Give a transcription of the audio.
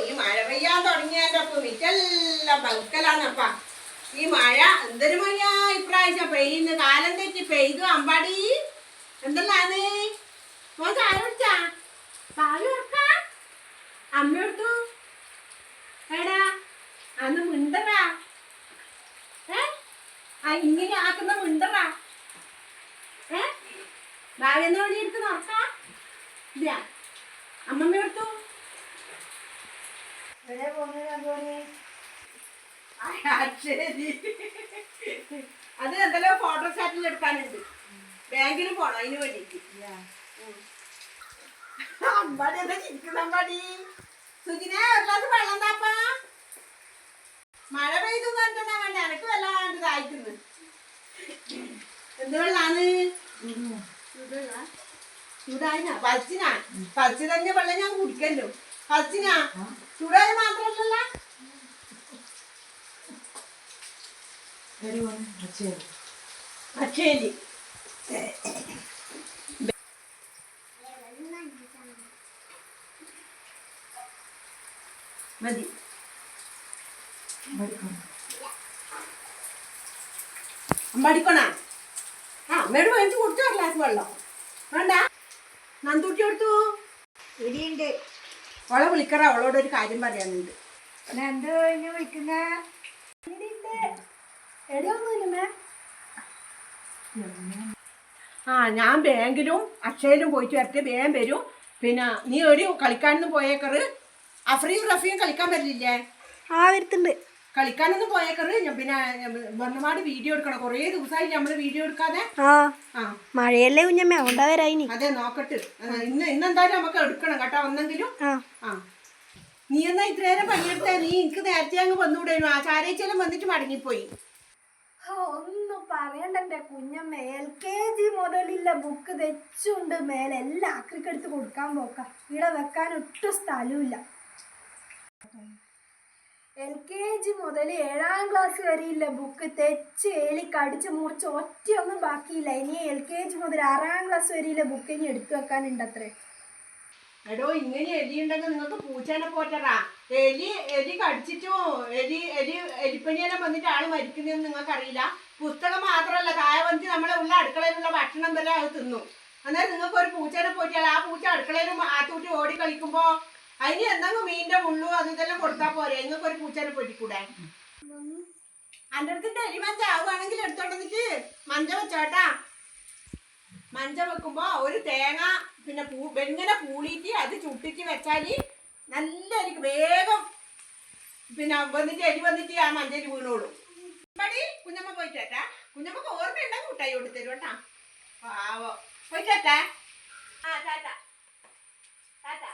ഈ മഴ പെയ്യാൻ തുടങ്ങിയതിന്റെ മിറ്റെല്ലാം പഴുക്കലാന്നപ്പാ. ഈ മഴ എന്തൊരു മഴയാ ഇപ്രാവശ്യം പെയ്യുന്ന. കാലം തെറ്റി പെയ്തു. അമ്പാടി എന്തെല്ലാന്ന് മോൻ ചായ കുടിച്ചാ? പാല് കൊടുക്കാ അമ്മ എടുത്തു. എടാ അന്ന് മിണ്ടറാ. ഇങ്ങനെ ആക്കുന്ന മിണ്ടറാ. ഭാവിയെന്ന വഴി എടുത്ത് നോക്കാ. ഇല്ല അമ്മമ്മ എടുത്തു. അത് എന്തെല്ലോ ഫോട്ടോ സ്റ്റാറ്റിൽ എടുക്കാനുണ്ട്. ബാങ്കിൽ പോണം അതിന് വേണ്ടിട്ട്. അമ്പാടി എന്താ ചിരിക്കുന്ന അമ്പാടി? സുജിനെ ഒരു ഗ്ലാസ് വെള്ളം താപ്പാ. മഴ പെയ്തു പറഞ്ഞാ വേണ്ട, എനക്ക് വല്ലാണ്ട് താഴ്ത്തുന്നു. എന്ത് വെള്ളാന്ന്? ചൂടായിനാ പച്ചിനാ? പച്ച തന്നെ വെള്ളം ഞാൻ കുടിക്കല്ലോ. പച്ചിനാ ചൂടായ മാത്രല്ലല്ല. അക്ഷേലി മതി. അമ്മടിക്കണ അമ്മയോട് മേടിച്ച് കുടിച്ചോ ഗ്ലാസ് വെള്ളം. വേണ്ട നന്ദൂട്ടി കൊടുത്തു. ഇടിയുണ്ട്. അവളെ വിളിക്കറ, അവളോടൊരു കാര്യം പറയാനുണ്ട്. നന്ദു എന്നെ വിളിക്കുന്ന ഞാൻ ബാങ്കിലും അക്ഷയിലും പോയിട്ട് വരട്ടെ. വേഗം വരും. പിന്നെ നീ ഒരു കളിക്കാനൊന്നും പോയേക്കറ്. അഫ്രീയും റഫിയും കളിക്കാൻ പറ്റില്ലേ? വരുത്തുണ്ട്. കളിക്കാനൊന്നും പോയേക്കറ്. പിന്നെ വന്നപാട് വീഡിയോ എടുക്കണം. കുറേ ദിവസമായി നമ്മള് വീഡിയോ എടുക്കാതെ. മഴയല്ലേ കുഞ്ഞമ്മ, അതുകൊണ്ടാ വരായിനി. അതെ നോക്കട്ട്. ഇന്നെന്തായാലും നമുക്ക് എടുക്കണം കേട്ടോ. ഒന്നെങ്കിലും നീ എന്നാ ഇത്ര നേരം പണിയെടുത്തേ? നീ എനിക്ക് നേരത്തെ അങ്ങ് വന്നുകൂടായിരുന്നു. ആ ചാരേച്ചെല്ലാം വന്നിട്ട് മടങ്ങിപ്പോയി. ഒന്നും പറയണ്ട കുഞ്ഞമ്മ. LKG മുതലില്ല book തെച്ചുണ്ട്. മേലെ എല്ലാം ആക്രിക്കെടുത്ത് കൊടുക്കാൻ പോക്കാം. ഇവിടെ വെക്കാൻ ഒട്ടും സ്ഥലമില്ല. LKG മുതൽ 7ാം ക്ലാസ് വരെയില്ല ബുക്ക് തെച്ച് എലി കടിച്ച് മുറിച്ച് ഒറ്റയൊന്നും ബാക്കിയില്ല. ഇനി LKG മുതൽ 6ാം ക്ലാസ് വരെയില്ല ബുക്ക് ഇനി എടുത്തു വെക്കാനുണ്ട് അത്രേ. എടോ ഇങ്ങനെ എലി ഉണ്ടെങ്കിൽ നിങ്ങൾക്ക് പൂച്ചേനെ പോറ്ററാ. എലി കടിച്ചിട്ടോ എലിപ്പനിയെല്ലാം വന്നിട്ട് ആള് മരിക്കുന്നതെന്ന് നിങ്ങൾക്ക് അറിയില്ല. പുസ്തകം മാത്രമല്ല, താഴെ വന്നിട്ട് നമ്മളെ ഉള്ള അടുക്കളയിലുള്ള ഭക്ഷണം വരെ അത് തിന്നു. അന്നേരം നിങ്ങൾക്ക് ഒരു പൂച്ചേനെ പോറ്റിയാൽ ആ പൂച്ച അടുക്കളയിലും ആത്തൂട്ടി ഓടി കളിക്കുമ്പോ അതിന് എന്തെങ്കിലും മീനിന്റെ മുള്ളു അത് ഇതെല്ലാം കൊടുത്താൽ പോരെ? നിങ്ങൾക്ക് ഒരു പൂച്ചേനെ പൊട്ടിക്കൂടെ? അന്റെ അടുത്തിന്റെ എലി മഞ്ച ആവുകയാണെങ്കിൽ എടുത്തോണ്ടിട്ട് മഞ്ച വെച്ചോട്ടാ. മഞ്ച വെക്കുമ്പോ ഒരു തേങ്ങ പിന്നെ വെങ്ങനെ പൂളിയിട്ട് അത് ചുട്ടിട്ട് വെച്ചാല് നല്ല എനിക്ക് വേഗം പിന്നെ വന്നിട്ട് എലി വന്നിട്ട് ആ മഞ്ചേരി വീണോളൂ. പടി കുഞ്ഞമ്മ പോയിട്ടേട്ടാ. കുഞ്ഞമ്മക്ക് ഓർമ്മയുണ്ടെങ്കിൽ കൂട്ടായി കൊണ്ട് തരും കേട്ടാ. പാവോ പോയിട്ടേട്ടാ. ടാറ്റ ടാറ്റ.